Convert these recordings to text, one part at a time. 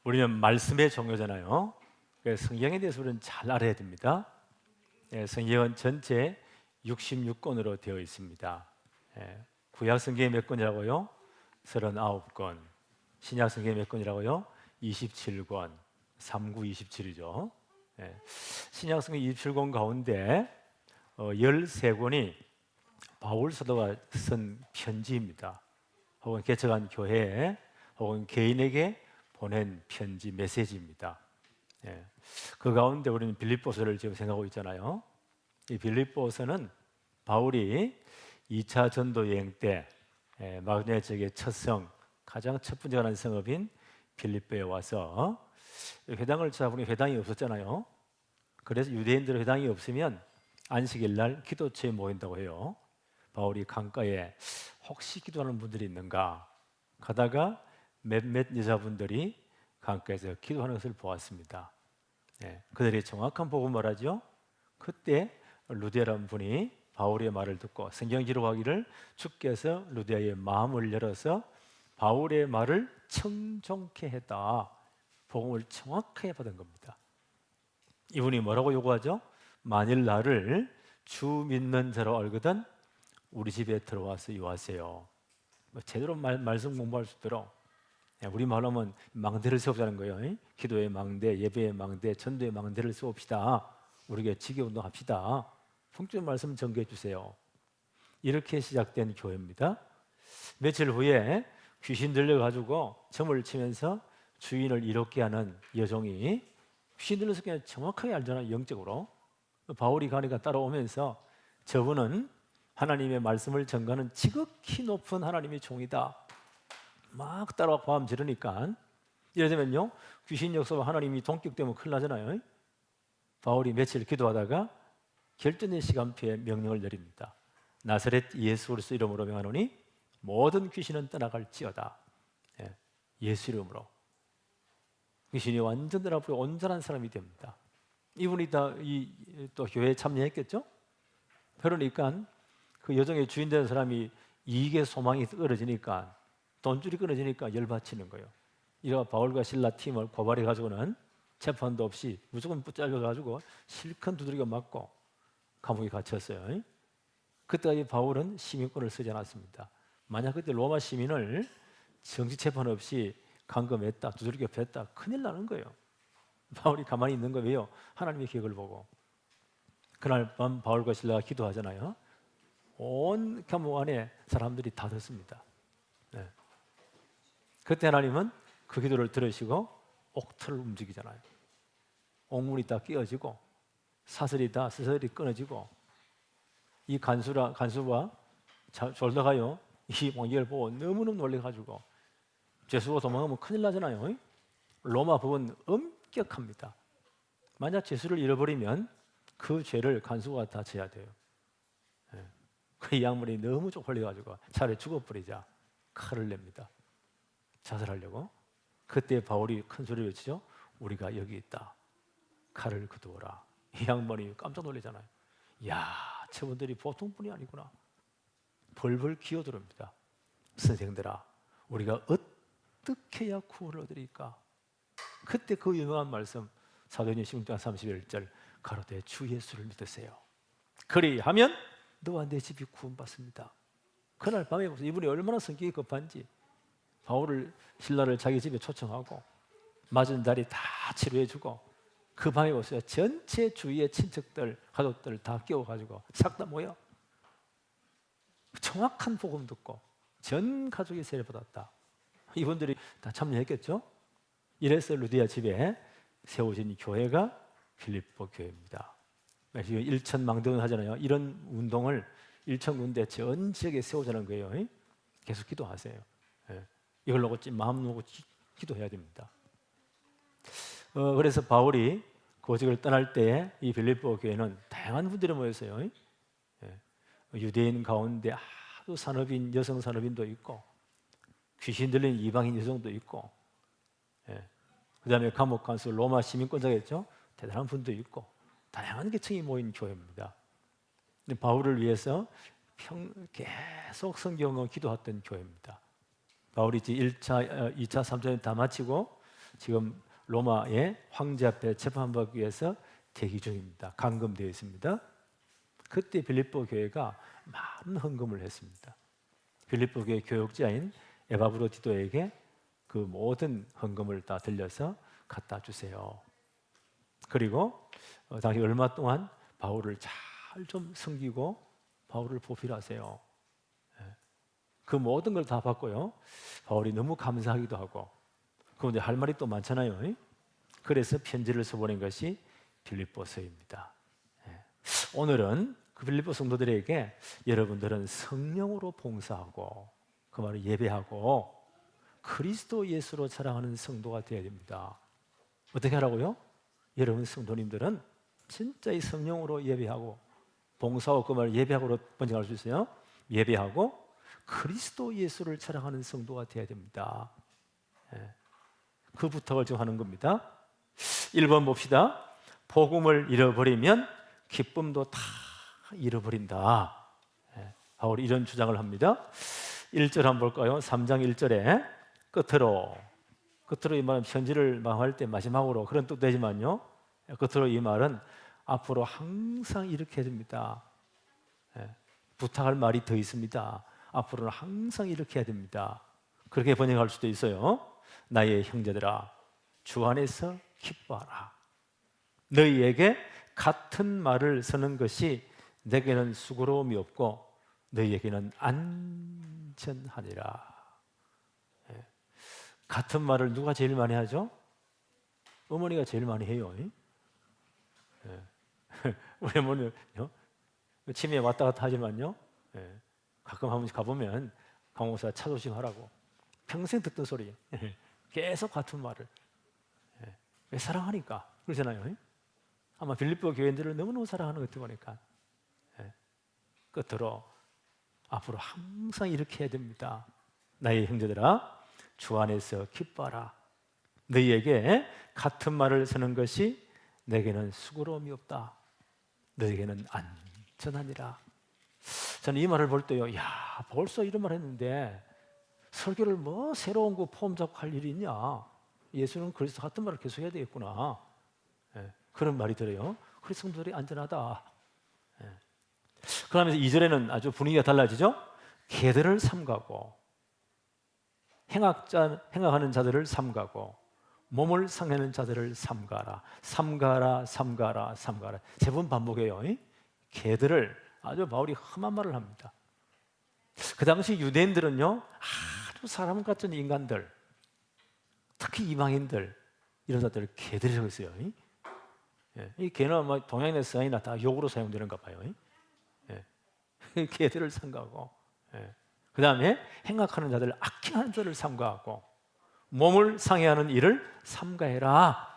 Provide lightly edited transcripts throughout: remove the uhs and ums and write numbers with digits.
우리는 말씀의 종교잖아요. 그래서 성경에 대해서 우리는 잘 알아야 됩니다. 성경은 전체 66권으로 되어 있습니다. 구약 성경이 몇 권이라고요? 39권. 신약 성경이 몇 권이라고요? 27권. 3927이죠. 신약 성경 27권 가운데 13권이 바울 사도가 쓴 편지입니다. 혹은 개척한 교회에 혹은 개인에게 보낸 편지 메시지입니다. 그 가운데 우리는 빌립보서를 지금 생각하고 있잖아요. 이 빌립보서는 바울이 2차 전도 여행 때 마그네 지역의 첫 성, 가장 첫 번째 가는 성읍인 빌립보에 와서 회당을 찾아보니 회당이 없었잖아요. 그래서 유대인들 회당이 없으면 안식일 날 기도처에 모인다고 해요. 바울이 강가에 혹시 기도하는 분들이 있는가 가다가 몇몇 여자분들이 강가에서 기도하는 것을 보았습니다. 그들이 정확한 복음을 하죠. 그때 루디아라는 분이 바울의 말을 듣고 성경 기록하기를 주께서 루디아의 마음을 열어서 바울의 말을 청종케 했다. 복음을 정확하게 받은 겁니다. 이분이 뭐라고 요구하죠? 만일 나를 주 믿는 자로 알거든 우리 집에 들어와서 유하세요. 제대로 말씀 공부할 수 있도록 우리 말로 하면 망대를 세우자는 거예요. 기도의 망대, 예배의 망대, 전도의 망대를 세웁시다. 우리에게 지게운동 합시다. 성경 말씀 전개해 주세요. 이렇게 시작된 교회입니다. 며칠 후에 귀신 들려가지고 점을 치면서 주인을 이롭게 하는 여종이 귀신 들려서 그냥 정확하게 알잖아요. 영적으로. 바울이 가니까 따라오면서 저분은 하나님의 말씀을 전가하는 지극히 높은 하나님의 종이다. 막 따라와 고함 지르니까 예를 들면요, 귀신 역사와 하나님이 동격되면 큰일 나잖아요. 바울이 며칠 기도하다가 결정된 시간표에 명령을 내립니다. 나사렛 예수 그리스도 이름으로 명하노니 모든 귀신은 떠나갈지어다. 예수 이름으로 귀신이 완전 떠나버리고 온전한 사람이 됩니다. 이분이 또 교회에 참여했겠죠? 그러니까 그 여종의 주인 되는 사람이 이익의 소망이 끊어지니까, 돈줄이 끊어지니까 열받치는 거예요. 이래가 바울과 실라 팀을 고발해 가지고는 재판도 없이 무조건 붙잡혀 가지고 실컷 두드리고 맞고 감옥에 갇혔어요. 그때까지 바울은 시민권을 쓰지 않았습니다. 만약 그때 로마 시민을 정치 재판 없이 감금했다, 두들겨 팼다, 큰일 나는 거예요. 바울이 가만히 있는 거예요. 왜요? 하나님의 계획을 보고. 그날 밤 바울과 실라가 기도하잖아요. 온 감옥 안에 사람들이 다 듣습니다. 그때 하나님은 그 기도를 들으시고 옥틀을 움직이잖아요. 옥문이 다 끼어지고 사슬이 다 스스리 끊어지고 이 간수가 졸다가요 이 이걸 보고 너무너무 놀래가지고 죄수가 도망가면 큰일 나잖아요. 로마 법은 엄격합니다. 만약 죄수를 잃어버리면 그 죄를 간수가 다 져야 돼요. 그 양물이 너무 쪽팔려가지고 차라리 죽어버리자 칼을 냅니다. 자살하려고. 그때 바울이 큰 소리를 외치죠. 우리가 여기 있다. 칼을 그두어라. 이 양반이 깜짝 놀라잖아요. 야, 저분들이 보통 분이 아니구나. 벌벌 기어들습니다. 선생들아, 우리가 어떻게 해야 구원을 얻으리까? 그때 그 유명한 말씀 사도행전 16장 31절 가로되 주 예수를 믿으세요. 그리하면 너와 내 집이 구원받습니다. 그날 밤에 보세요. 이분이 얼마나 성격이 급한지 바울을 신라를 자기 집에 초청하고 맞은 자리 다 치료해주고 그 밤에 보세요. 전체 주위의 친척들, 가족들 다 깨워가지고 싹 다 모여 정확한 복음 듣고 전 가족이 세례받았다. 이분들이 다 참여했겠죠. 이래서 루디아 집에 세워진 교회가 빌립보 교회입니다. 지금 일천망대운 하잖아요. 이런 운동을 일천군데 전 지역에 세우자는 거예요. 계속 기도하세요. 이걸 놓고 마음 놓고 기도해야 됩니다. 그래서 바울이 고직을 떠날 때 이 빌립보 교회는 다양한 분들이 모였어요. 유대인 가운데 아주 산업인, 여성 산업인도 있고 귀신 들린 이방인 여성도 있고 그 다음에 감옥 간수 로마 시민권자겠죠. 대단한 분도 있고 다양한 계층이 모인 교회입니다. 바울을 위해서 계속 성경을 기도했던 교회입니다. 바울이 1차, 2차, 3차를 다 마치고 지금 로마의 황제 앞에 재판받기 위해서 대기 중입니다. 감금되어 있습니다. 그때 빌립보 교회가 많은 헌금을 했습니다. 빌립보 교회 교역자인 에바브로디도에게 그 모든 헌금을 다 들려서 갖다 주세요. 그리고 당시 얼마 동안 바울을 잘 좀 섬기고 바울을 보필하세요. 그 모든 걸 다 받고요. 바울이 너무 감사하기도 하고, 그런데 할 말이 또 많잖아요. 그래서 편지를 써보낸 것이 빌립보서입니다. 오늘은 그 빌립보 성도들에게 여러분들은 성령으로 봉사하고, 그 말을 예배하고 그리스도 예수로 자랑하는 성도가 되어야 됩니다. 어떻게 하라고요? 여러분 성도님들은 진짜 이 성령으로 예배하고 봉사하고, 그 말을 예배하고로 번역할 수 있어요. 예배하고 그리스도 예수를 자랑하는 성도가 되어야 됩니다. 그 부탁을 지금 하는 겁니다. 1번 봅시다. 복음을 잃어버리면 기쁨도 다 잃어버린다. 바울이 이런 주장을 합니다. 1절 한번 볼까요? 3장 1절에 끝으로 이 말은 편지를 마무리할 때 마지막으로 그런 뜻도 되지만요, 끝으로 이 말은 앞으로 항상 이렇게 해야 됩니다. 부탁할 말이 더 있습니다. 앞으로는 항상 이렇게 해야 됩니다. 그렇게 번역할 수도 있어요. 나의 형제들아, 주 안에서 기뻐하라. 너희에게 같은 말을 쓰는 것이 내게는 수고로움이 없고 너희에게는 안전하니라. 같은 말을 누가 제일 많이 하죠? 어머니가 제일 많이 해요. 우리 어머니요, 치매에 왔다 갔다 하지만요, 가끔 한 번씩 가보면 강호사 차 조심하라고 평생 듣던 소리, 계속 같은 말을. 왜? 사랑하니까 그러잖아요. 아마 빌립보 교인들을 너무너무 사랑하는 것 같으니까. 끝으로 앞으로 항상 이렇게 해야 됩니다. 나의 형제들아, 주 안에서 기뻐하라. 너희에게 같은 말을 쓰는 것이 내게는 수고로움이 없다. 너희에게는 안전하니라. 저는 이 말을 볼 때요, 야, 벌써 이런 말 했는데 설교를 뭐 새로운 거 폼 잡고 할 일이 있냐? 예수는 그리스도 같은 말을 계속 해야 되겠구나. 그런 말이 들어요. 그래서 성도들이 안전하다. 그러면서 2절에는 아주 분위기가 달라지죠. 개들을 삼가고 행악하는 자들을 삼가고 몸을 상하는 자들을 삼가라. 삼가라, 삼가라, 삼가라. 3번 반복해요. 개들을, 아주 바울이 험한 말을 합니다. 그 당시 유대인들은요, 아주 사람 같은 인간들, 특히 이방인들, 이런 자들을 개들이라고 했어요. 이 개는 아마 동양의 서양이나 다 욕으로 사용되는가 봐요. 개들을 삼가고, 그 다음에 행악하는 자들, 악행하는 자들을 삼가하고, 몸을 상해하는 일을 삼가해라.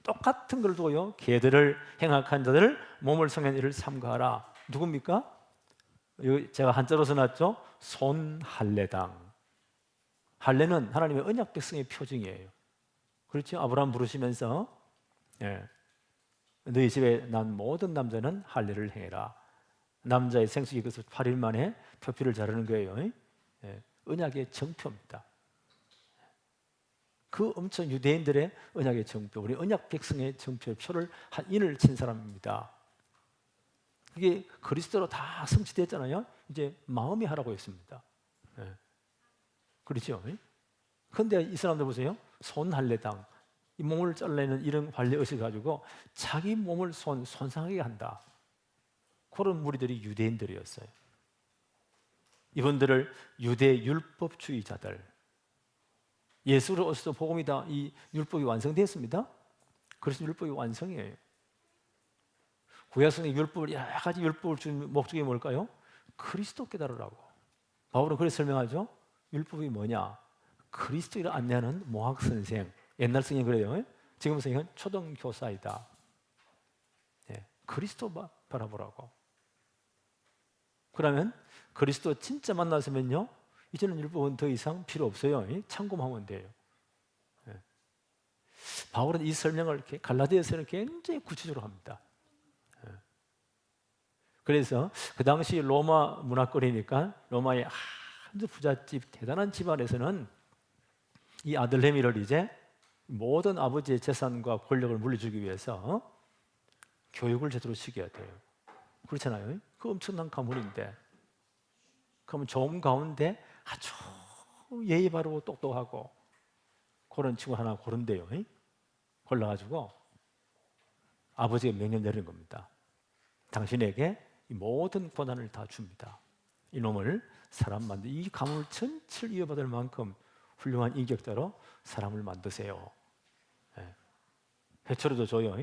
똑같은 걸 두고요, 개들을, 행악한 자들을, 몸을 상해하는 일을 삼가하라. 누굽니까? 제가 한자로 써놨죠. 손할례당. 할례는 하나님의 언약 백성의 표징이에요. 그렇죠? 아브라함 부르시면서 너희 집에 난 모든 남자는 할례를 행해라. 남자의 생식이 그래서 8일 만에 표피를 자르는 거예요. 언약의 정표입니다. 그 엄청 유대인들의 언약의 정표, 우리 언약 백성의 정표의 표를 한 인을 친 사람입니다. 그게 그리스도로 다 성취됐잖아요. 이제 마음이 하라고 했습니다. 그렇죠? 그런데 이 사람들 보세요. 손할례당, 이 몸을 잘라내는 이런 관례의식을 가지고 자기 몸을 손상하게 한다. 그런 무리들이 유대인들이었어요. 이분들을 유대 율법주의자들, 예수를 오셔서 복음이다, 이 율법이 완성됐습니다. 그래서 율법이 완성이에요. 구약성의 율법을, 여러 가지 율법을 준 목적이 뭘까요? 그리스도 깨달으라고. 바울은 그렇게 설명하죠. 율법이 뭐냐? 그리스도를 안내하는 모학선생. 옛날 성경 그래요. 지금 성경은 초등교사이다. 그리스도 바라보라고. 그러면 그리스도 진짜 만났으면요, 이제는 율법은 더 이상 필요 없어요. 참고하면 돼요. 바울은 이 설명을 이렇게 갈라디아서는 굉장히 구체적으로 합니다. 그래서 그 당시 로마 문화권이니까 로마의 아주 부잣집 대단한 집안에서는 이 아들내미를 이제 모든 아버지의 재산과 권력을 물려주기 위해서 교육을 제대로 시켜야 돼요. 그렇잖아요. 그 엄청난 가문인데, 그러면 좋은 가운데 아주 예의 바르고 똑똑하고 그런 친구 하나 고른대요. 골라가지고 아버지가 명령 내리는 겁니다. 당신에게 이 모든 권한을 다 줍니다. 이놈을 사람 만들, 이 가문을 전체를 이어받을 만큼 훌륭한 인격자로 사람을 만드세요. 회초리도 줘요.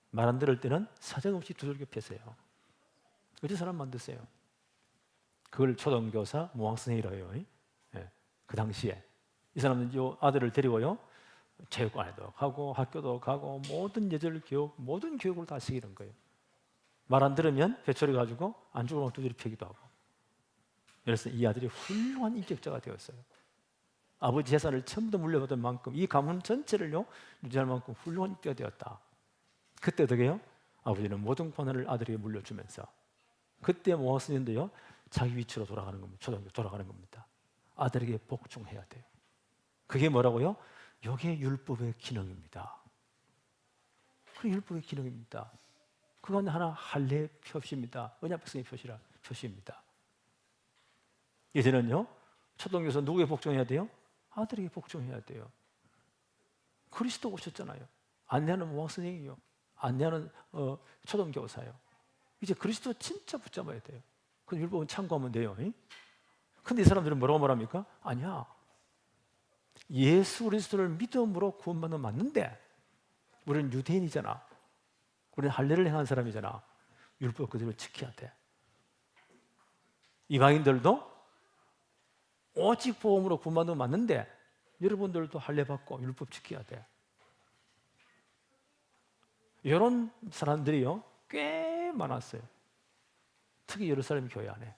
말 안 들을 때는 사정없이 두들겨 패세요. 그렇게 사람 만드세요. 그걸 초등교사 모학선생이라고 해요. 그 당시에 이 사람은 이 아들을 데리고요, 체육관에도 가고 학교도 가고 모든 예절 교육, 모든 교육을 다 시키는 거예요. 말 안 들으면 회초리 가지고 안쪽으로 두드려 패기도 하고. 그래서 이 아들이 훌륭한 인격자가 되었어요. 아버지 재산을 전부 다 물려받은 만큼 이 가문 전체를요 유지할 만큼 훌륭한 인격자가 되었다. 그때 어떻게 해요? 아버지는 모든 권한을 아들에게 물려주면서, 그때 모학스님도요 자기 위치로 돌아가는 겁니다. 초등학교 돌아가는 겁니다. 아들에게 복종해야 돼요. 그게 뭐라고요? 이게 율법의 기능입니다. 그 율법의 기능입니다. 그건 하나 할례의 표시입니다. 언약 백성의 표시입니다. 이제는요 초등교사 누구에게 복종해야 돼요? 아들에게 복종해야 돼요. 그리스도 오셨잖아요. 안내하는 모학선생이요, 안내하는 초등교사요. 이제 그리스도 진짜 붙잡아야 돼요. 그 율법은 참고하면 돼요. 근데 이 사람들은 뭐라고 말합니까? 아니야, 예수 그리스도를 믿음으로 구원받는 맞는데 우리는 유대인이잖아, 우리는 할례를 행한 사람이잖아, 율법 그대로 지켜야 돼. 이방인들도 오직 복음으로 구원받는 맞는데 여러분들도 할례 받고 율법 지켜야 돼. 이런 사람들이요 꽤 많았어요. 특히 예루살렘 교회 안에.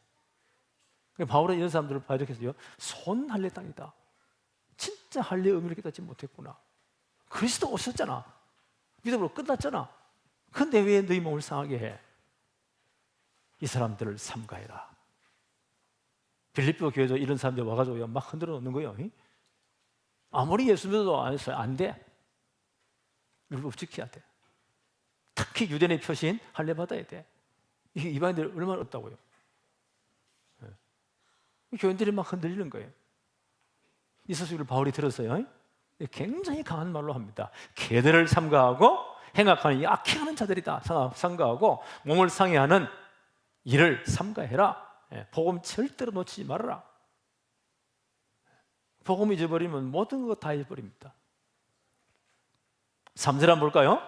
바울은 이런 사람들을 봐야 되겠어요. 손 할례 땅이다. 진짜 할례의 의미를 깨닫지 못했구나. 그리스도 오셨잖아. 믿음으로 끝났잖아. 근데 왜 너희 몸을 상하게 해? 이 사람들을 삼가해라. 빌립보 교회도 이런 사람들 와가지고 막 흔들어 놓는 거예요. 아무리 예수 믿어도 안 돼. 율법 지켜야 돼. 특히 유대인의 표시인 할례 받아야 돼. 이게 이방인들이 얼마나 없다고요. 교인들이 막 흔들리는 거예요. 이 소식을 바울이 들었어요. 굉장히 강한 말로 합니다. 개들을 삼가하고 행악하는 악행하는 자들이다 삼가하고 몸을 상해하는 일을 삼가해라. 복음 절대로 놓치지 말아라. 복음 잊어버리면 모든 것 다 잊어버립니다. 3절 한번 볼까요?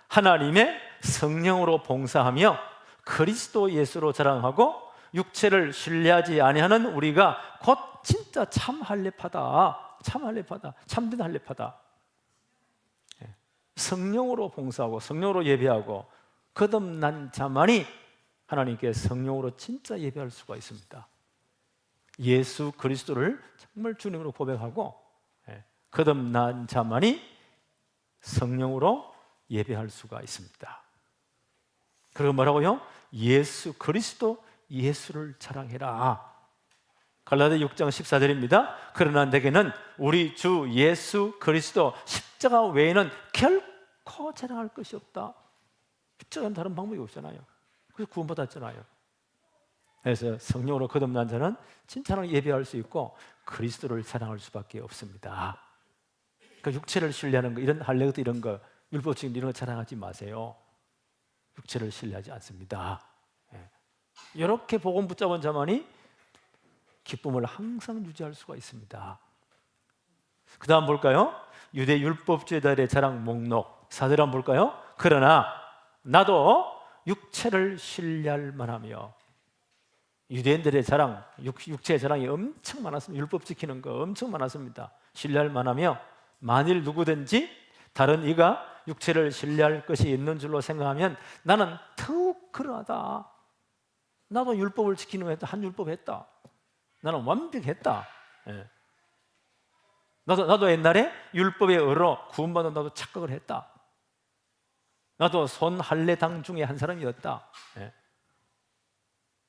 하나님의 성령으로 봉사하며 그리스도 예수로 자랑하고 육체를 신뢰하지 아니하는 우리가 곧 진짜 참 할례파다. 참 할례파다. 참된 할례파다. 성령으로 봉사하고 성령으로 예배하고 거듭난 자만이 하나님께 성령으로 진짜 예배할 수가 있습니다. 예수 그리스도를 정말 주님으로 고백하고 거듭난 자만이 성령으로 예배할 수가 있습니다. 그리고 뭐라고요? 예수 그리스도 예수를 자랑해라. 갈라디아 6장 14절입니다. 그러나 내게는 우리 주 예수 그리스도 십자가 외에는 결코 자랑할 것이 없다. 십자가는 다른 방법이 없잖아요. 그래서 구원받았잖아요. 그래서 성령으로 거듭난 자는 진짜로 예배할 수 있고 그리스도를 사랑할 수밖에 없습니다. 그러니까 육체를 신뢰하는 거, 이런 할례 이런 거, 율법적인 이런 거 자랑하지 마세요. 육체를 신뢰하지 않습니다. 이렇게 복음 붙잡은 자만이 기쁨을 항상 유지할 수가 있습니다. 그 다음 볼까요? 유대 율법주의자들의 자랑 목록 4절 한번 볼까요? 그러나 나도 육체를 신뢰할 만하며. 유대인들의 자랑, 육체의 자랑이 엄청 많았습니다. 율법 지키는 거 엄청 많았습니다. 신뢰할 만하며 만일 누구든지 다른 이가 육체를 신뢰할 것이 있는 줄로 생각하면 나는 더욱 그러하다. 나도 율법을 지키는 거 했다. 한 율법 했다. 나는 완벽했다. 나도 옛날에 율법의 의로 구원받은 나도 착각을 했다. 나도 손 할례당 중에 한 사람이었다.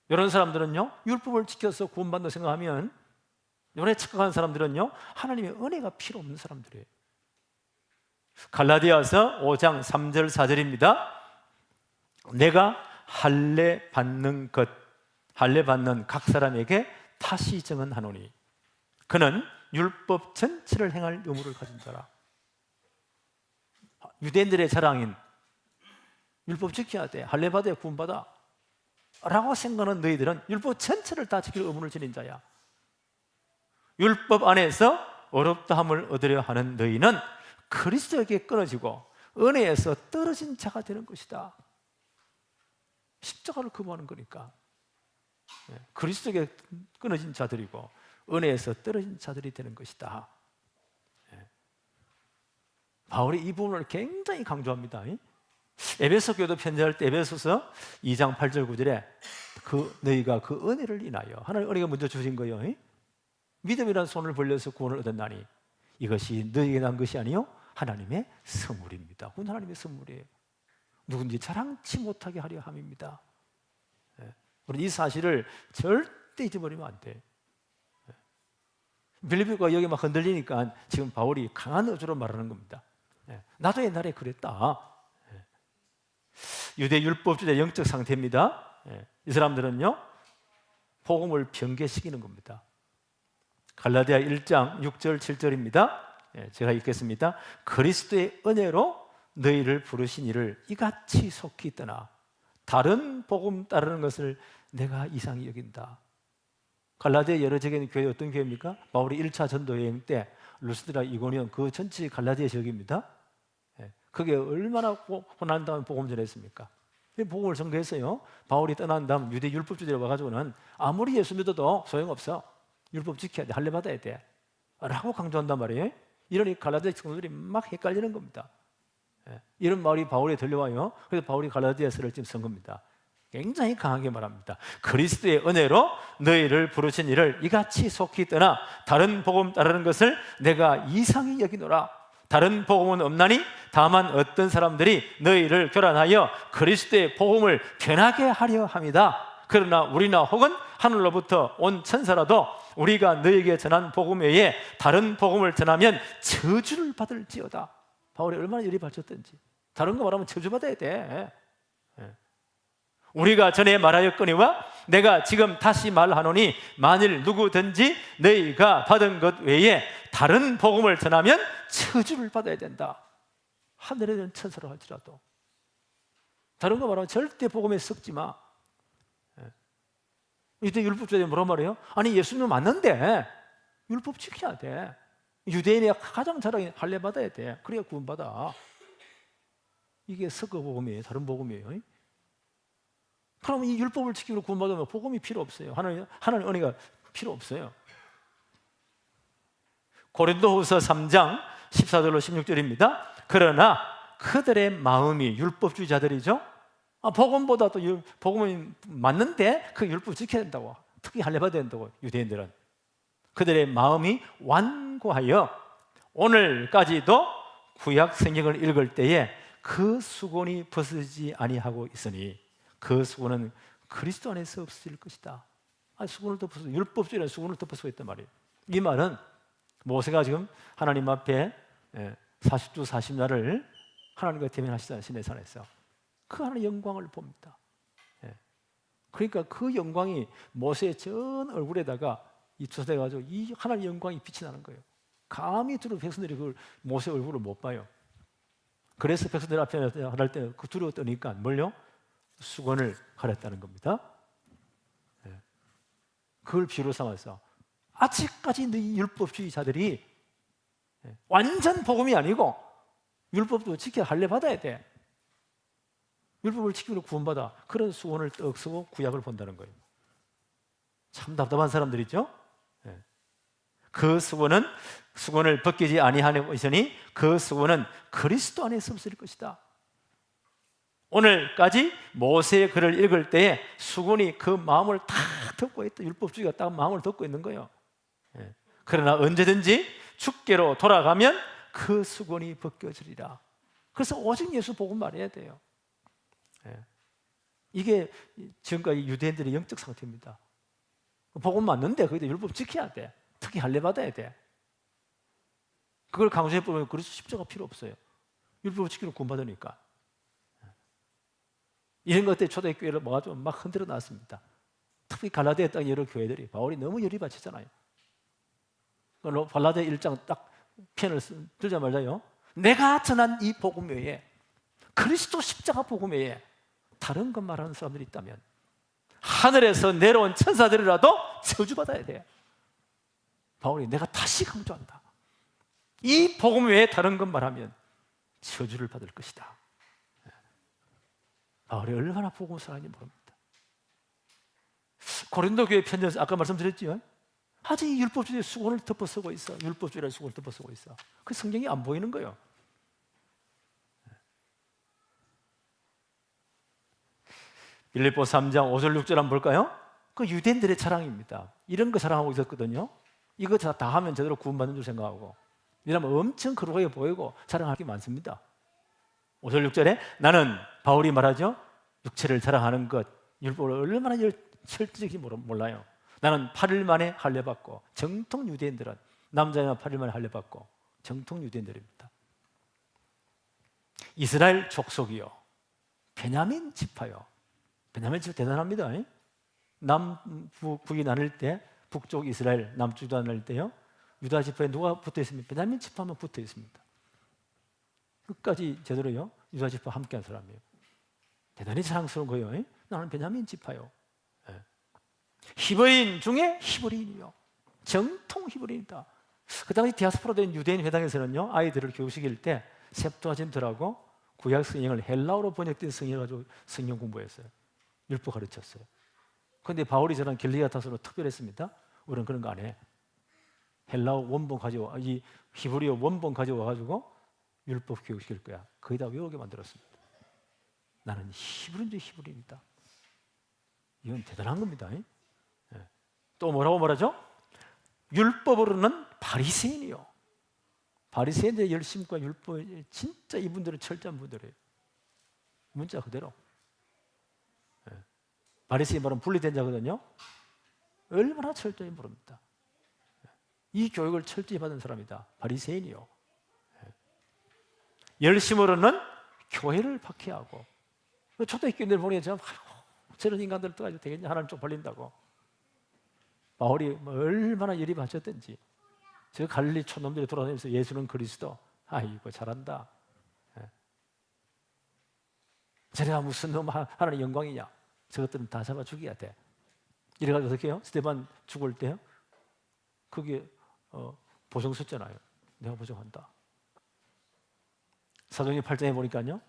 이런 사람들은요 율법을 지켜서 구원받는다 생각하면, 이런 착각하는 사람들은요 하나님의 은혜가 필요 없는 사람들이에요. 갈라디아서 5장 3절 4절입니다. 내가 할례 받는 각 사람에게 다시 증언하노니 그는 율법 전체를 행할 의무를 가진 자라. 유대인들의 자랑인 율법 지켜야 돼, 할례 받아야 구원받아 라고 생각하는 너희들은 율법 전체를 다 지킬 의무를 지닌 자야. 율법 안에서 어렵다함을 얻으려 하는 너희는 그리스도에게 끊어지고 은혜에서 떨어진 자가 되는 것이다. 십자가를 거부하는 거니까. 그리스도에게 끊어진 자들이고 은혜에서 떨어진 자들이 되는 것이다. 바울이 이 부분을 굉장히 강조합니다. 에베소 교도 편지할 때 에베소서 2장 8절 9절에 너희가 그 은혜를 인하여, 하나님 은혜가 먼저 주신 거예요. 믿음이란 손을 벌려서 구원을 얻었나니 이것이 너희에게 난 것이 아니요 하나님의 선물입니다. 그건 하나님의 선물이에요. 누군지 자랑치 못하게 하려 함입니다. 우리 이 사실을 절대 잊어버리면 안 돼. 빌립보가 여기 막 흔들리니까 지금 바울이 강한 어조로 말하는 겁니다. 나도 옛날에 그랬다. 유대 율법주의 영적 상태입니다. 이 사람들은요 복음을 변개시키는 겁니다. 갈라디아 1장 6절 7절입니다. 제가 읽겠습니다. 그리스도의 은혜로 너희를 부르신 이를 이같이 속히 떠나 다른 복음 따르는 것을 내가 이상히 여긴다. 갈라디아 여러 지역에 있는 교회 어떤 교회입니까? 바울이 1차 전도 여행 때 루스드라, 이고니온 그 전체 갈라디아 지역입니다. 그게 얼마나 고난 다음에 복음 전했습니까? 복음을 전개했어요. 바울이 떠난 다음 유대 율법주의로 와가지고는 아무리 예수 믿어도 소용없어. 율법 지켜야 돼, 할례 받아야 돼 라고 강조한단 말이에요. 이러니 갈라디아 친구들이 막 헷갈리는 겁니다. 이런 말이 바울에 들려와요. 그래서 바울이 갈라디아서를 지금 쓴 겁니다. 굉장히 강하게 말합니다. 그리스도의 은혜로 너희를 부르신 이를 이같이 속히 떠나 다른 복음 따르는 것을 내가 이상히 여기노라. 다른 복음은 없나니 다만 어떤 사람들이 너희를 교란하여 그리스도의 복음을 변하게 하려 함이다. 그러나 우리나 혹은 하늘로부터 온 천사라도 우리가 너희에게 전한 복음 외에 다른 복음을 전하면 저주를 받을지어다. 바울이 얼마나 열이 받쳤던지. 다른 거 말하면 저주받아야 돼. 우리가 전에 말하였거니와 내가 지금 다시 말하노니 만일 누구든지 너희가 받은 것 외에 다른 복음을 전하면 저주를 받아야 된다. 하늘에 있는 천사로 할지라도. 다른 거 말하면 절대 복음에 섞지 마. 이때 율법주의자 뭐라 말해요? 아니 예수님은 맞는데 율법 지켜야 돼. 유대인의 가장 자랑이 할례 받아야 돼. 그래야 구원받아. 이게 섞어 복음이에요. 다른 복음이에요. 그럼 이 율법을 지키고 구원받으면 복음이 필요 없어요. 하나님 은혜가 필요 없어요. 고린도후서 3장 14절로 16절입니다. 그러나 그들의 마음이 율법주의자들이죠. 복음보다도 복음이 맞는데 그 율법 지켜야 된다고. 특히 할례 받아야 된다고. 유대인들은 그들의 마음이 완고하여 오늘까지도 구약 성경을 읽을 때에 그 수건이 벗어지지 아니하고 있으니 그 수건은 그리스도 안에서 없어질 것이다. 수건을 덮어서 율법주의라는 수건을 덮어서 했단 말이에요. 이 말은 모세가 지금 하나님 앞에 40주 40날을 하나님과 대면하시던 시내산에서 그 하나님의 영광을 봅니다. 그러니까 그 영광이 모세의 전 얼굴에다가 입혀져가지고 이 하나님의 영광이 빛이 나는 거예요. 감히 두려워 백성들이 그 모세 얼굴을 못 봐요. 그래서 백성들 앞에 할 때 그 두려워 떠니까 뭘요? 수건을 가렸다는 겁니다. 그걸 비유로 삼아서 아직까지 이 율법주의자들이 완전 복음이 아니고 율법도 지켜 할례 받아야 돼. 율법을 지키고 구원받아. 그런 수건을 떡 쓰고 구약을 본다는 거예요. 참 답답한 사람들이죠. 그 수건을 벗기지 아니하니 그 수건은 그리스도 안에서 없을 것이다. 오늘까지 모세의 글을 읽을 때에 수건이 그 마음을 다 덮고 있다. 율법주의가 딱 마음을 덮고 있는 거예요. 그러나 언제든지 주께로 돌아가면 그 수건이 벗겨지리라. 그래서 오직 예수 복음 말해야 돼요. 이게 지금까지 유대인들의 영적 상태입니다. 복음 맞는데 거기다 율법 지켜야 돼. 특히 할례 받아야 돼. 그걸 강조해 보면 그리스도 십자가 필요 없어요. 율법을 지키는 구원받으니까. 이런 것들 초대교회를 모아서 막 흔들어 놨습니다. 특히 갈라디아 땅 여러 교회들이 바울이 너무 열이 받치잖아요. 갈라디아 1장 딱 편을 들자마자요, 내가 전한 이 복음 외에, 그리스도 십자가 복음 외에 다른 것 말하는 사람들이 있다면 하늘에서 내려온 천사들이라도 저주받아야 돼. 바울이 내가 다시 강조한다. 이 복음 외에 다른 것 말하면 저주를 받을 것이다. 바울이 얼마나 복음 사랑인지 모릅니다. 고린도 교회 편지에서 아까 말씀드렸죠. 아직 이 율법주의 수건을 덮어쓰고 있어. 율법주의라는 수건을 덮어쓰고 있어. 그 성경이 안 보이는 거예요. 빌립보 3장 5절 6절 한번 볼까요? 그 유대인들의 자랑입니다. 이런 거 자랑하고 있었거든요. 이거 다 하면 제대로 구원받는 줄 생각하고, 이러면 엄청 그러하게 보이고 자랑할 게 많습니다. 5절 6절에 나는, 바울이 말하죠, 육체를 자랑하는 것, 율법을 얼마나 철저히 몰라요. 나는 8일 만에 할례받고, 정통 유대인들은 남자면 8일 만에 할례받고 정통 유대인들입니다. 이스라엘 족속이요, 베냐민 지파요. 베냐민 지파 대단합니다. 남북이 나눌 때, 북쪽 이스라엘, 남쪽도 나눌 때요, 유다 지파에 누가 붙어 있습니까? 베냐민 지파만 붙어 있습니다. 끝까지 제대로요, 유다 지파 함께한 사람이에요. 대단히 자랑스러운 거예요. 나는 베냐민 지파요. 히브리인 중에 히브리인이요, 정통 히브리인이다. 그 당시 디아스포라 된 유대인 회당에서는요, 아이들을 교육시킬 때 septuagin트라고 구약 성경을 헬라어로 번역된 성경을 가지고 성경 공부했어요. 율법 가르쳤어요. 그런데 바울이 저랑 길리아타서로 특별했습니다. 우리는 그런 거 안 해. 헬라어 원본 가지고, 이 히브리어 원본 가지고 와가지고 율법 교육시킬 거야. 거의 다 외우게 만들었습니다. 나는 히브리인 중 히브리인이다. 이건 대단한 겁니다. 또 뭐라고 말하죠? 율법으로는 바리새인이요. 바리새인들의 열심과 율법, 진짜 이분들은 철저한 분들이에요. 문자 그대로. 바리새인 말은 분리된 자거든요. 얼마나 철저히 모릅니다. 이 교육을 철저히 받은 사람이다. 바리새인이요. 열심으로는 교회를 박해하고, 초대교인들 보니 저런 인간들 떠가지고 되겠냐, 하나님 쪽 벌린다고. 바울이 얼마나 열이 받쳤던지. 저 갈릴리 촌놈들이 돌아다니면서 예수는 그리스도, 아이고 잘한다. 저래가 무슨 놈 하나님 영광이냐. 저것들은 다 잡아 죽여야 돼. 이래가지고 어떻게 해요? 스데반 죽을 때요, 그게 보증 섰잖아요. 내가 보증한다. 사도행전 8장에 보니까요,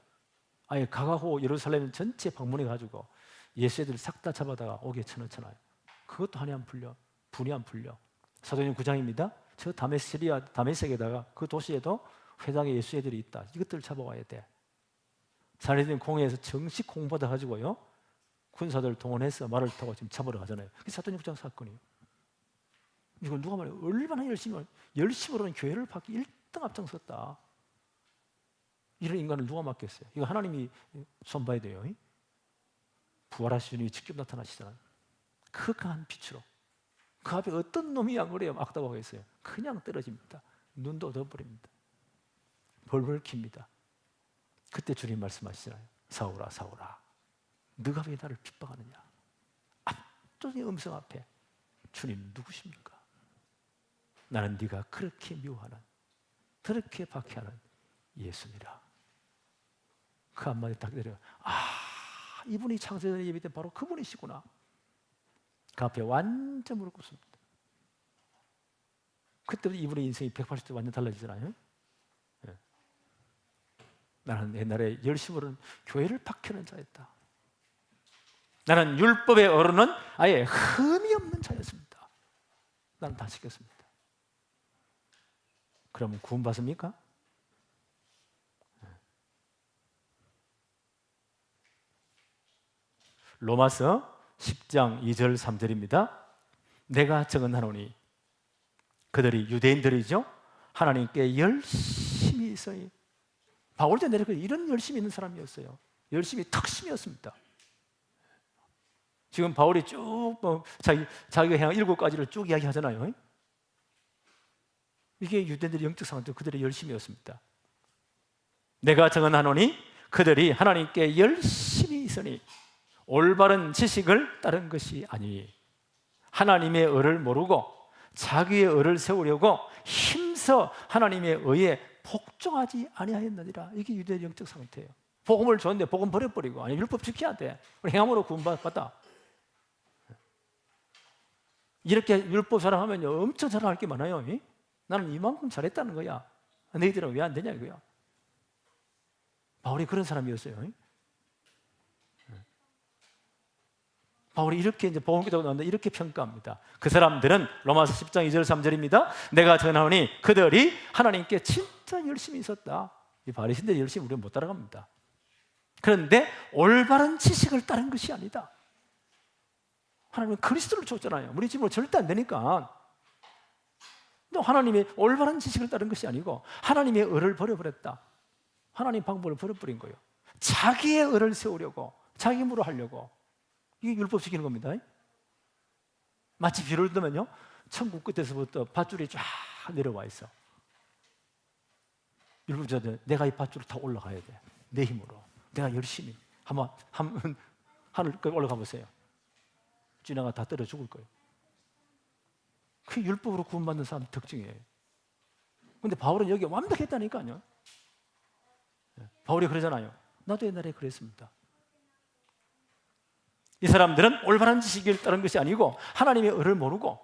아예 각하고 예루살렘 전체 방문해가지고 예수 애들 싹 다 잡아다가 옥에 쳐넣잖아요. 그것도 한이 안 풀려. 분이 안 풀려. 사도행전 9장입니다. 저 다메섹에다가 그 도시에도 회당에 예수 애들이 있다. 이것들을 잡아와야 돼. 사내들은 공회에서 정식 공부받아 가지고요, 군사들 동원해서 말을 타고 지금 잡으러 가잖아요. 그게 사도행전 9장 사건이에요. 이거 누가 말해요? 얼마나 열심으로는 교회를 받기 1등 앞장섰다. 이런 인간을 누가 맡겠어요? 이거 하나님이 손봐야 돼요. 부활하신 분이 직접 나타나시잖아요. 그 강한 빛으로. 그 앞에 어떤 놈이 안 그래요? 악다고 하겠어요? 그냥 떨어집니다. 눈도 얻어버립니다. 벌벌 킵니다. 그때 주님 말씀하시잖아요. 사울아, 사울아, 네가 왜 나를 핍박하느냐? 압도적인 음성 앞에 주님 누구십니까? 나는 네가 그렇게 미워하는, 그렇게 박해하는 예수니라. 그 한마디 딱 내려, 이분이 창세전에 예비된 바로 그분이시구나. 그 앞에 완전 무릎 꿇습니다. 그때부터 이분의 인생이 180도 완전 달라지잖아요. 나는 옛날에 열심으로는 교회를 박해하는 자였다. 나는 율법의 어른은 아예 흠이 없는 자였습니다. 나는 다 지켰습니다. 그러면 구원 받습니까? 로마서 10장 2절 3절입니다. 내가 정언하노니, 그들이 유대인들이죠. 하나님께 열심히 있어요. 바울 때 내가 이런 열심히 있는 사람이었어요. 열심히 특심이었습니다. 지금 바울이 쭉 자기가 행한 7가지를 쭉 이야기하잖아요. 이게 유대인들의 영적 상황도 그들의 열심이었습니다. 내가 정언하노니 그들이 하나님께 열심히 있으니 올바른 지식을 따른 것이 아니니 하나님의 의를 모르고 자기의 의를 세우려고 힘써 하나님의 의에 복종하지 아니하였느니라. 이게 유대의 영적 상태예요. 복음을 줬는데 복음 버려버리고, 아니 율법 지켜야 돼. 우리 행함으로 구원받다. 이렇게 율법 자랑하면요 엄청 자랑할 게 많아요. 나는 이만큼 잘했다는 거야. 너희들은 왜 안 되냐 이거야. 바울이 그런 사람이었어요. 바울이 이렇게 이제 복음 기도가 나오는데 이렇게 평가합니다. 그 사람들은 로마서 10장 2절 3절입니다. 내가 전하오니 그들이 하나님께 진짜 열심히 있었다. 이 바리새인들이 열심히 우리는 못 따라갑니다. 그런데 올바른 지식을 따른 것이 아니다. 하나님은 그리스도를 줬잖아요. 우리 집으로 절대 안 되니까. 하나님의 올바른 지식을 따른 것이 아니고 하나님의 의를 버려버렸다. 하나님 방법을 버려버린 거예요. 자기의 의를 세우려고, 자기 힘으로 하려고. 이게 율법 지키는 겁니다. 마치 비를 들면요 천국 끝에서부터 밧줄이 쫙 내려와 있어. 율법자들 내가 이 밧줄을 다 올라가야 돼. 내 힘으로 내가 열심히 한번 하늘까지 올라가 보세요. 지나가 다 떨어 죽을 거예요. 그게 율법으로 구원받는 사람 특징이에요. 근데 바울은 여기 완벽했다니까요. 바울이 그러잖아요. 나도 옛날에 그랬습니다. 이 사람들은 올바른 지식을 따른 것이 아니고 하나님의 의를 모르고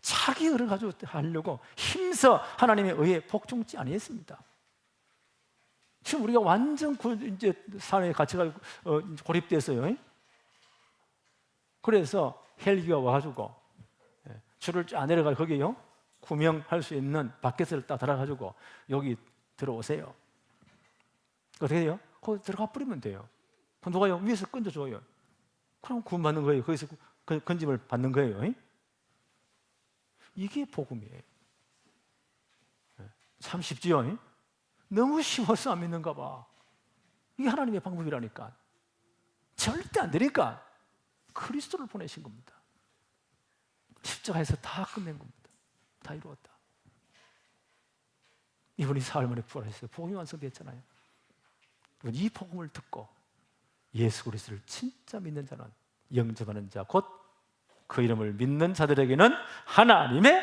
자기 의를 가지고 하려고 힘써 하나님의 의에 복종치 아니했습니다. 지금 우리가 완전 이제 사회에 갇혀가 고립됐어요. 그래서 헬기가 와가지고 줄을 쫙 내려가 거기요 구명할 수 있는 바켓을 딱 달아가지고 여기 들어오세요. 어떻게 해요? 거기 들어가 버리면 돼요. 그럼 누가요? 위에서 건져줘요. 그럼 구원받는 거예요. 거기서 건짐을 받는 거예요. 이게 복음이에요. 참 쉽지요? 너무 쉬워서 안 믿는가 봐. 이게 하나님의 방법이라니까. 절대 안 되니까 그리스도를 보내신 겁니다. 십자가에서 다 끝낸 겁니다. 다 이루었다. 이분이 사흘 만에 부활했어요. 복음이 완성됐잖아요. 이 복음을 듣고 예수 그리스도를 진짜 믿는 자는 영접하는 자 곧 그 이름을 믿는 자들에게는 하나님의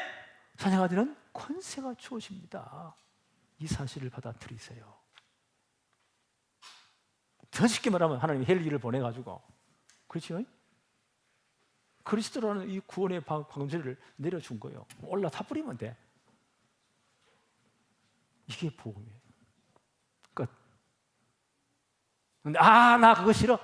자녀가 되는 권세가 주어집니다. 이 사실을 받아들이세요. 더 쉽게 말하면 하나님이 헬기를 보내가지고 그렇죠? 그리스도라는 이 구원의 방주를 내려준 거예요. 올라타 버리면 돼. 이게 복음이에요. 끝. 근데 나 그거 싫어.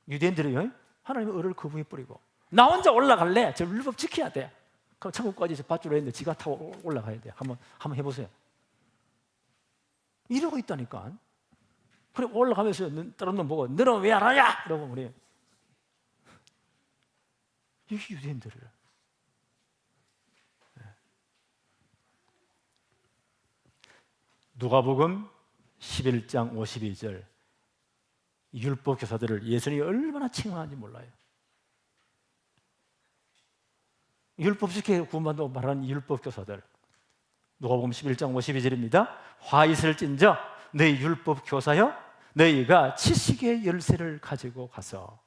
유대인들이요. 하나님의 의를 거부해 버리고 나 혼자 올라갈래. 저 율법 지켜야 돼. 그럼 천국까지 저 밧줄로 했는데 지가 타고 올라가야 돼. 한번 해보세요. 이러고 있다니까. 그래 올라가면서 다른 놈 보고 너는 왜 안 하냐? 이러고 그래. 이게 유대인들을. 누가복음 11장 52절 율법 교사들을 예수님이 얼마나 책망하는지 몰라요. 율법 지켜 구원받는다고 말하는 율법 교사들. 누가복음 11장 52절입니다. 화 있을진저 너희 율법 교사여 너희가 지식의 열쇠를 가지고 가서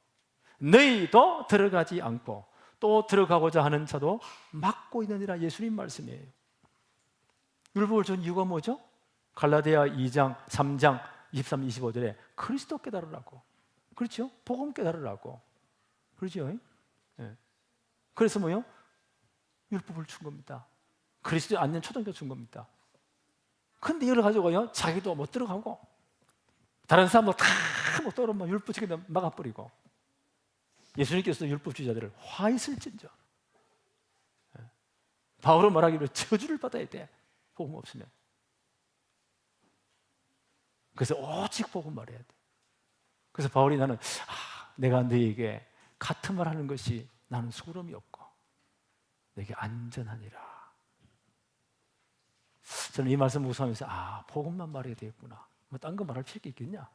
너희도 들어가지 않고 또 들어가고자 하는 자도 막고 있느니라. 예수님 말씀이에요. 율법을 준 이유가 뭐죠? 갈라디아 2장 3장 23, 25절에 그리스도 깨달으라고. 그렇죠? 복음 깨달으라고. 그렇죠? 네. 그래서 뭐요? 율법을 준 겁니다. 그리스도에 앉는 초등교 준 겁니다. 근데 이걸 가지고요 자기도 못 들어가고 다른 사람도 다 못 들어오면 율법 지키다 막아버리고 예수님께서 율법주의자들을 화 있을진저. 바울은 말하기로 저주를 받아야 돼. 복음 없으면. 그래서 오직 복음 말해야 돼. 그래서 바울이 나는 내가 너에게 같은 말 하는 것이 나는 소름이 없고 내게 안전하니라. 저는 이 말씀 묵상하면서 복음만 말해야 되겠구나. 뭐 딴 거 말할 필요가 있겠냐?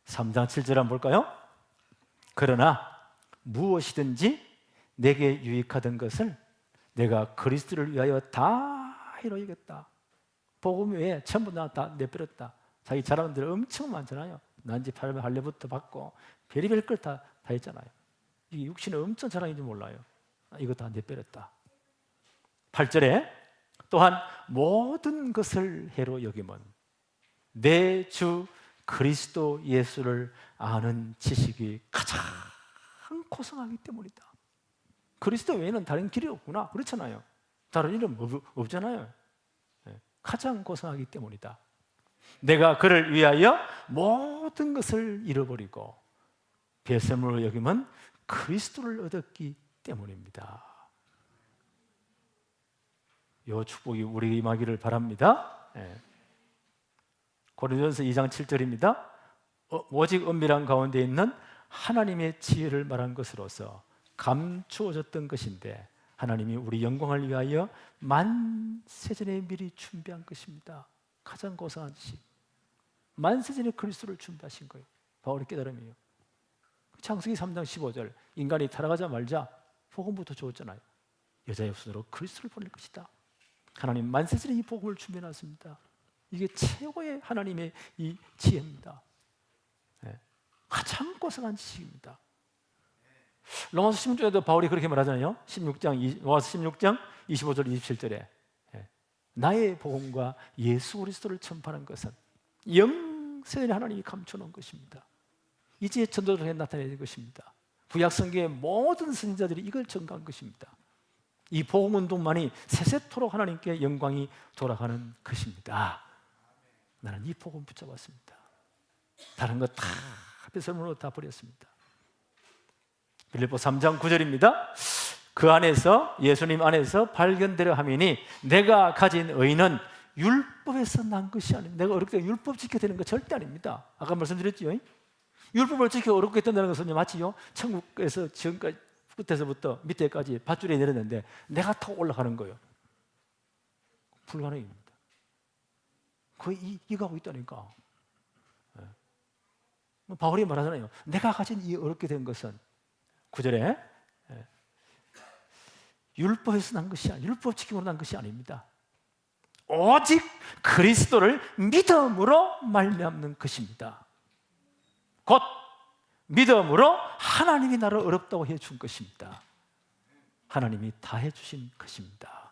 3장 7절 한번 볼까요? 그러나 무엇이든지 내게 유익하던 것을 내가 그리스도를 위하여 다 이루어지겠다. 복음 외에 전부 다 내버렸다. 자기 자랑들 엄청 많잖아요. 난지 팔면 할례부터 받고 별의별 걸 다 했잖아요. 이게 육신의 엄청 자랑인지 몰라요. 이거 다 내버렸다. 8절에 또한 모든 것을 해로 여김은 내 주 그리스도 예수를 아는 지식이 가장 고상하기 때문이다. 그리스도 외에는 다른 길이 없구나. 그렇잖아요. 다른 이름 없잖아요. 가장 고상하기 때문이다. 내가 그를 위하여 모든 것을 잃어버리고 배설물로 여김은 그리스도를 얻었기 때문입니다. 이 축복이 우리에게 임하기를 바랍니다. 고린도전서 2장 7절입니다. 오직 은밀한 가운데 있는 하나님의 지혜를 말한 것으로서 감추어졌던 것인데 하나님이 우리 영광을 위하여 만세전에 미리 준비한 것입니다. 가장 고상한 지식. 만세전에 그리스도를 준비하신 거예요. 바울의 깨달음이에요. 창세기 3장 15절 인간이 타락하자 말자 복음부터 주었잖아요. 여자의 후손으로 그리스도를 보낼 것이다. 하나님 만세전에 이 복음을 준비해놨습니다. 이게 최고의 하나님의 이 지혜입니다. 가장 고상한 지식입니다. 로마서 16장에도 바울이 그렇게 말하잖아요. 로마서 16장 25절 27절에 나의 복음과 예수 그리스도를 전파하는 것은 영세전에 하나님이 감춰놓은 것입니다. 이제 전도자에 나타내는 것입니다. 구약 성경의 모든 선지자들이 이걸 전가한 것입니다. 이 복음 운동만이 세세토록 하나님께 영광이 돌아가는 것입니다. 나는 이 복음 붙잡았습니다. 다른 거 다 배설물로 다 버렸습니다. 빌립보 3장 9절입니다. 그 안에서 예수님 안에서 발견되려 함이니 내가 가진 의는 율법에서 난 것이 아닙니다. 내가 어렵게 율법 지켜야 되는 거 절대 아닙니다. 아까 말씀드렸죠. 율법을 지켜 어렵게 된다는 것은 마치요 천국에서 지금까지 끝에서부터 밑에까지 밧줄에 내렸는데 내가 타고 올라가는 거예요. 불가능입니다. 거의 이거하고 있다니까. 바울이 말하잖아요. 내가 가진 이 어렵게 된 것은 9절에 율법에서 난 것이 아니에요. 율법 지킴으로 난 것이 아닙니다. 오직 그리스도를 믿음으로 말미암는 것입니다. 곧 믿음으로 하나님이 나를 어렵다고 해준 것입니다. 하나님이 다 해주신 것입니다.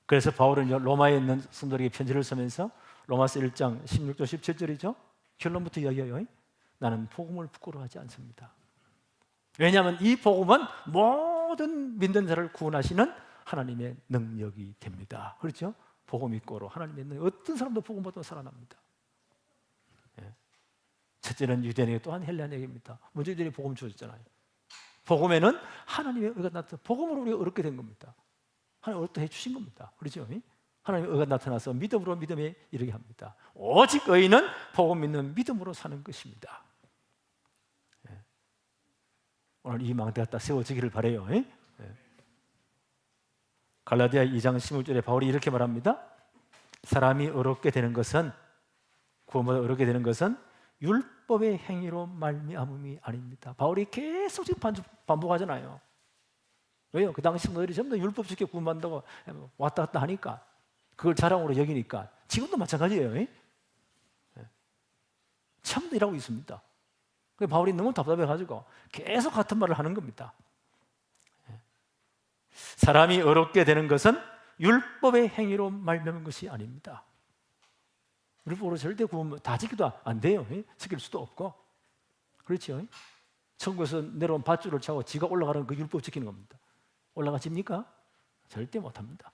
그래서 바울은 로마에 있는 성도들에게 편지를 쓰면서 로마서 1장 16절 17절이죠. 결론부터 이야기해요. 나는 복음을 부끄러워하지 않습니다. 왜냐하면 이 복음은 모든 믿는 자를 구원하시는 하나님의 능력이 됩니다. 그렇죠? 복음 믿고로 하나님의 능력, 어떤 사람도 복음 받고 살아납니다. 첫째는 유대인에게 또한 헬라인에게입니다. 먼저 유대인이 복음 주었잖아요. 복음에는 하나님의 의가 나타나 복음으로 우리가 얻게 된 겁니다. 하나님 어렵다 해주신 겁니다. 그렇죠? 하나님의 의가 나타나서 믿음으로 믿음에 이르게 합니다. 오직 의인은 복음 믿는 믿음으로 사는 것입니다. 오늘 이 망대가 딱 세워지기를 바라요. 갈라디아 2장 16절에 바울이 이렇게 말합니다. 사람이 어렵게 되는 것은 구원받아 어렵게 되는 것은 율법의 행위로 말미암음이 아닙니다. 바울이 계속 지금 반복하잖아요. 왜요? 그 당시 성도들이 전부 다 율법 지켜 구원받는다고 왔다 갔다 하니까 그걸 자랑으로 여기니까 지금도 마찬가지예요. 참도 일하고 있습니다. 그래서 바울이 너무 답답해가지고 계속 같은 말을 하는 겁니다. 사람이 어렵게 되는 것은 율법의 행위로 말미암은 것이 아닙니다. 율법으로 절대 구원 다 지키도 안 돼요. 지킬 수도 없고. 그렇죠? 천국에서 내려온 밧줄을 차고 지가 올라가는 그 율법 지키는 겁니다. 올라가십니까? 절대 못합니다.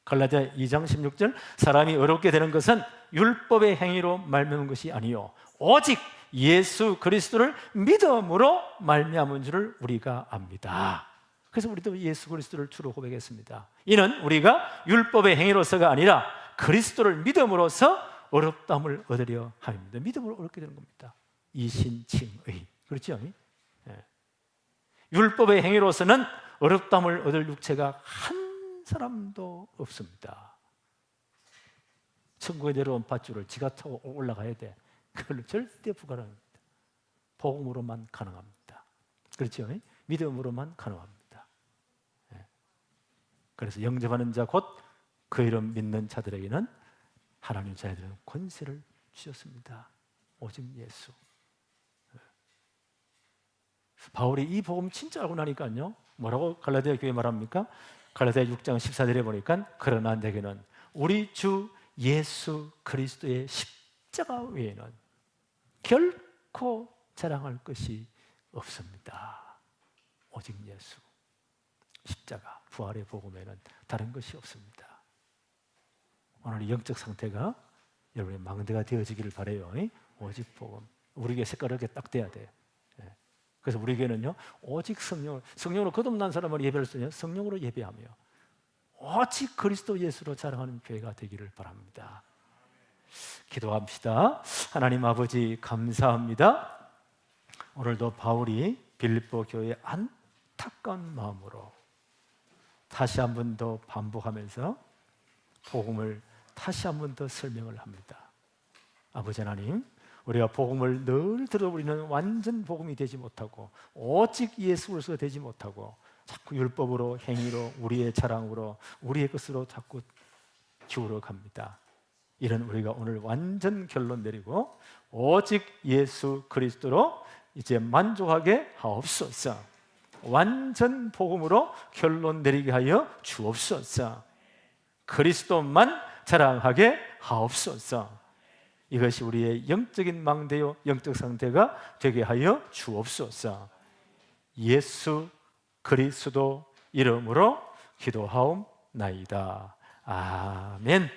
갈라디아 2장 16절 사람이 어렵게 되는 것은 율법의 행위로 말미암은 것이 아니요 오직 예수 그리스도를 믿음으로 말미암은 줄을 우리가 압니다. 그래서 우리도 예수 그리스도를 주로 고백했습니다. 이는 우리가 율법의 행위로서가 아니라 그리스도를 믿음으로써 어렵다함을 얻으려 함입니다. 믿음으로 어렵게 되는 겁니다. 이신칭의. 그렇죠? 율법의 행위로서는 어렵다함을 얻을 육체가 한 사람도 없습니다. 천국에 내려온 밧줄을 지가 타고 올라가야 돼. 그걸로 절대 불가능합니다. 복음으로만 가능합니다. 그렇죠? 믿음으로만 가능합니다. 예. 그래서 영접하는 자 곧 그 이름 믿는 자들에게는 하나님 자녀들은 권세를 주셨습니다. 오직 예수. 예. 바울이 이 복음 진짜 알고 나니까요, 뭐라고 갈라디아 교회에 말합니까? 갈라디아 6장 14절에 보니까 그러나 내게는 우리 주 예수 그리스도의 십자가 외에는 결코 자랑할 것이 없습니다. 오직 예수, 십자가, 부활의 복음에는 다른 것이 없습니다. 오늘 영적 상태가 여러분의 망대가 되어지기를 바라요. 오직 복음. 우리에게 색깔을 이렇게 딱 돼야 돼. 그래서 우리에게는요, 오직 성령으로 거듭난 사람을 예배할 수 있는 성령으로 예배하며 오직 그리스도 예수로 자랑하는 교회가 되기를 바랍니다. 기도합시다. 하나님 아버지 감사합니다. 오늘도 바울이 빌립보 교회의 안타까운 마음으로 다시 한 번 더 반복하면서 복음을 다시 한 번 더 설명을 합니다. 아버지 하나님, 우리가 복음을 늘 들어버리는 완전 복음이 되지 못하고 오직 예수 그리스도가 되지 못하고 자꾸 율법으로, 행위로, 우리의 자랑으로, 우리의 것으로 자꾸 기울어 갑니다. 이런 우리가 오늘 완전 결론 내리고 오직 예수 그리스도로 이제 만족하게 하옵소서. 완전 복음으로 결론 내리게 하여 주옵소서. 그리스도만 자랑하게 하옵소서. 이것이 우리의 영적인 망대요 영적 상태가 되게 하여 주옵소서. 예수 그리스도 이름으로 기도하옵나이다. 아멘.